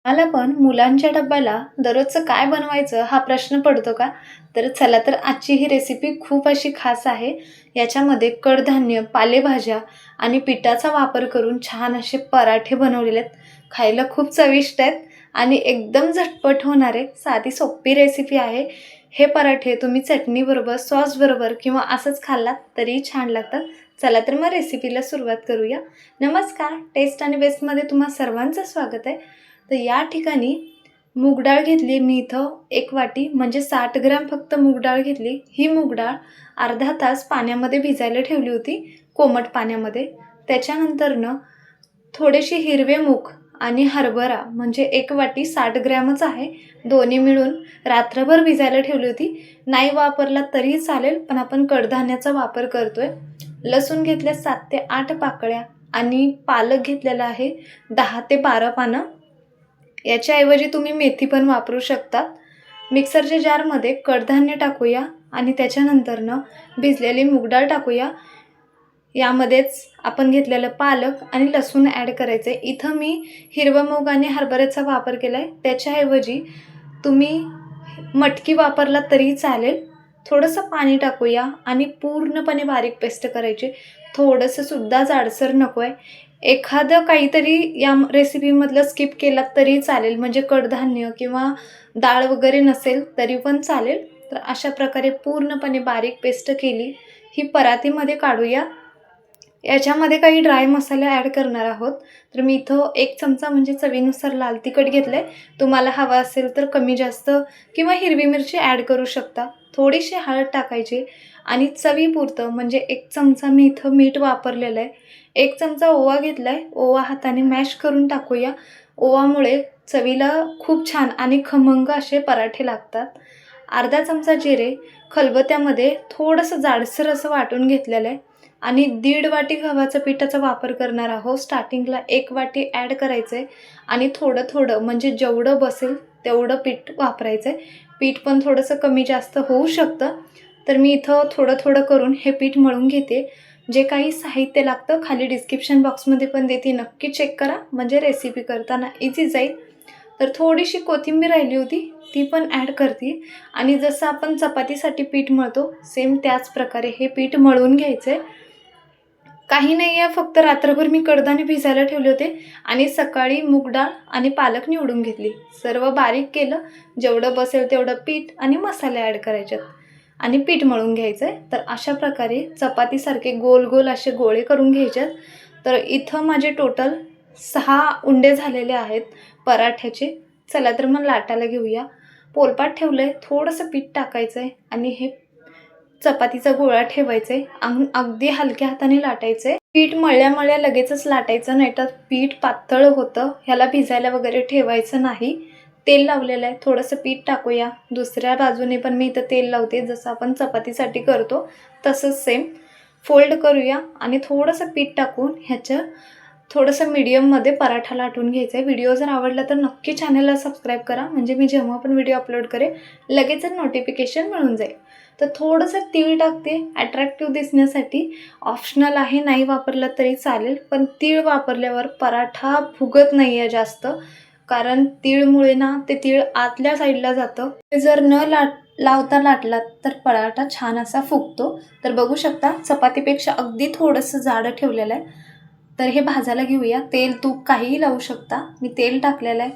मला पण मुलांच्या डब्याला दररोजचं काय बनवायचं हा प्रश्न पडतो का? तर चला तर आजची ही रेसिपी खूप अशी खास आहे. याच्यामध्ये कडधान्य, पालेभाज्या आणि पिठाचा वापर करून छान असे पराठे बनवलेले आहेत. खायला खूप चविष्ट आहेत आणि एकदम झटपट होणारे साधी सोपी रेसिपी आहे. हे पराठे तुम्ही चटणीबरोबर, सॉसबरोबर किंवा असंच खाल्लात तरीही छान लागतात. चला तर मग रेसिपीला सुरुवात करूया. नमस्कार, टेस्ट आणि बेस्टमध्ये तुम्हा सर्वांचं स्वागत आहे. तर या ठिकाणी मूग डाळ घेतली मी इथं 1 वाटी, म्हणजे 60 ग्रॅम फक्त मूग डाळ घेतली. ही मूग डाळ अर्धा तास पाण्यामध्ये भिजायला ठेवली होती, कोमट पाण्यामध्ये. त्याच्यानंतरनं थोडेसे हिरवे मूग आणि हरभरा, म्हणजे 1 वाटी 60 ग्रॅमच आहे, दोन्ही मिळून रात्रभर भिजायला ठेवली होती. नाही वापरला तरीही चालेल, पण आपण कडधान्याचा वापर करतोय. लसूण घेतल्या 7 ते 8 पाकळ्या आणि पालक घेतलेला आहे 10 ते 12 पानं. याच्याऐवजी तुम्ही मेथी पण वापरू शकता. मिक्सरच्या जारमध्ये कडधान्य टाकूया आणि त्याच्यानंतरनं भिजलेली मूग डाळ टाकूया. यामध्येच आपण घेतलेलं पालक आणि लसूण ॲड करायचं आहे. इथं मी हिरवा मूग आणि हरभऱ्याचा वापर केला आहे. त्याच्याऐवजी तुम्ही मटकी वापरला तरीही चालेल. थोडंसं पाणी टाकूया आणि पूर्णपणे बारीक पेस्ट करायची. थोडंसंसुद्धा जाडसर नको आहे. एखादं काहीतरी या रेसिपीमधलं स्किप केलात तरी चालेल, म्हणजे कडधान्य किंवा डाळ वगैरे नसेल तरी पण चालेल. तर अशा प्रकारे पूर्णपणे बारीक पेस्ट केली. ही परातीमध्ये काढूया. याच्यामध्ये काही ड्राय मसाले ॲड करणार आहोत. तर मी इथं 1 चमचा, म्हणजे चवीनुसार लाल तिखट घेतलं आहे. तुम्हाला हवा असेल तर कमी जास्त किंवा हिरवी मिरची ॲड करू शकता. थोडीशी हळद टाकायची आणि चवीपुरतं, म्हणजे 1 चमचा मी इथं मीठ वापरलेलं आहे. 1 चमचा ओवा घेतला आहे. ओवा हाताने मॅश करून टाकूया. ओवामुळे चवीला खूप छान आणि खमंग असे पराठे लागतात. अर्धा चमचा जिरे खलबत्त्यामध्ये थोडंसं जाडसर असं वाटून घेतलेलं आहे आणि 1.5 वाटी गव्हाचं पिठाचा वापर करणार आहोत. स्टार्टिंगला 1 वाटी ॲड करायचं आहे आणि थोडं थोडं, म्हणजे जेवढं बसेल तेवढं पीठ वापरायचं आहे. पीठ पण थोडंसं कमी जास्त होऊ शकतं. तर मी इथं थोडं थोडं करून हे पीठ मळून घेते. जे काही साहित्य लागतं खाली डिस्क्रिप्शन बॉक्समध्ये पण देते, नक्की चेक करा, म्हणजे रेसिपी करताना इझी जाईल. तर थोडीशी कोथिंबीर राहिली होती, ती पण ॲड करते आणि जसं आपण चपातीसाठी पीठ मळतो सेम त्याच प्रकारे हे पीठ मळून घ्यायचं आहे. काही नाही आहे, फक्त रात्रभर मी कडधान्य भिजायला ठेवले होते आणि सकाळी मूग डाळ आणि पालक निवडून घेतली. सर्व बारीक केलं, जेवढं बसेल तेवढं पीठ आणि मसाले ॲड करायच्यात आणि पीठ मळून घ्यायचं आहे. तर अशा प्रकारे चपातीसारखे गोल गोल असे गोळे करून घ्यायच्यात. तर इथं माझे टोटल 6 उंडे झालेले आहेत पराठ्याचे. चला तर मग लाटायला घेऊया. पोलपाट ठेवलं आहे, थोडंसं पीठ टाकायचं आहे आणि हे चपातीचा गोळा ठेवायचा आहे. अगदी हलक्या हाताने लाटायचं आहे. पीठ मळल्या लगेचच लाटायचं, नाहीतर पीठ पातळ होतं. ह्याला भिजायला वगैरे ठेवायचं नाही. तेल लावलेलं आहे, थोडंसं पीठ टाकूया. दुसऱ्या बाजूने पण मी इथं तेल लावते, जसं आपण चपातीसाठी करतो तसंच सेम. फोल्ड करूया आणि थोडंसं पीठ टाकून ह्याचं थोडंसं मीडियममध्ये पराठा लाटून घ्यायचा आहे. व्हिडिओ जर आवडला तर नक्की चॅनलला सबस्क्राईब करा, म्हणजे मी जेव्हा पण व्हिडिओ अपलोड करेन लगेचच नोटिफिकेशन मिळून जाईल. तर थोडंसं तीळ टाकते अट्रॅक्टिव्ह दिसण्यासाठी. ऑप्शनल आहे, नाही वापरलं तरी चालेल, पण तीळ वापरल्यावर पराठा फुगत नाही आहे जास्त, कारण तीळमुळे ना ते तीळ आतल्या साईडला जातं. ते जर न लावता लाटलात तर पराठा छान असा फुगतो. तर बघू शकता चपातीपेक्षा अगदी थोडंसं जाडं ठेवलेलं आहे. तर हे भाजायला घेऊया. तेल तूप काहीही लावू शकता. मी तेल टाकलेलं आहे.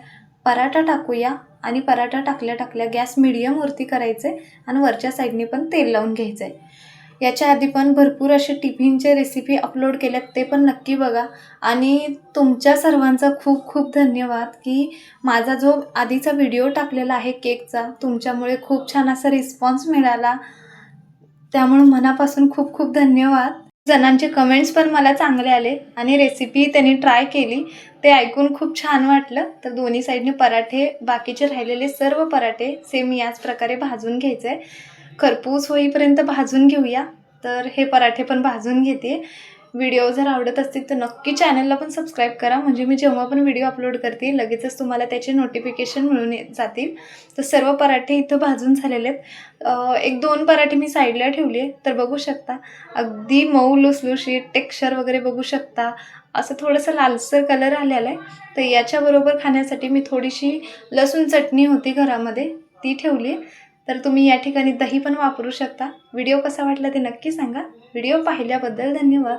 पराठा टाकूया आणि पराठा टाकल्या टाकल्या गॅस मीडियमवरती करायचं आहे आणि वरच्या साईडने पण तेल लावून घ्यायचं आहे. याच्या आधी पण भरपूर असे टिफिनचे रेसिपी अपलोड केल्यात, ते पण नक्की बघा. आणि तुमच्या सर्वांचा खूप खूप धन्यवाद की माझा जो आधीचा व्हिडिओ टाकलेला आहे केकचा, तुमच्यामुळे खूप छान असा रिस्पॉन्स मिळाला. त्यामुळे मनापासून खूप खूप धन्यवाद. जणांचे कमेंट्स पण मला चांगले आले आणि रेसिपी त्यांनी ट्राय केली, ते ऐकून खूप छान वाटलं. तर दोन्ही साईडने पराठे, बाकीचे राहिलेले सर्व पराठे सेम याच प्रकारे भाजून घ्यायचे आहे. खरपूस होईपर्यंत भाजून घेऊया. तर हे पराठे पण भाजून घेते. व्हिडिओ जर आवडत असतील तर नक्की चॅनलला पण सबस्क्राईब करा, म्हणजे मी जेव्हा पण व्हिडिओ अपलोड करते लगेचच तुम्हाला त्याचे नोटिफिकेशन मिळून जातील. तर सर्व पराठे इथं भाजून झालेले आहेत. 1-2 पराठे मी साईडला ठेवले आहे. तर बघू शकता अगदी मऊ लुसलुशीत टेक्स्चर वगैरे बघू शकता. असं थोडंसं लालसर कलर आलेला आहे. तर याच्याबरोबर खाण्यासाठी मी थोडीशी लसूण चटणी होती घरामध्ये ती ठेवली. तर तुम्ही या ठिकाणी दही पण वापरू शकता. व्हिडिओ कसा वाटला ते नक्की सांगा. व्हिडिओ पाहिल्याबद्दल धन्यवाद.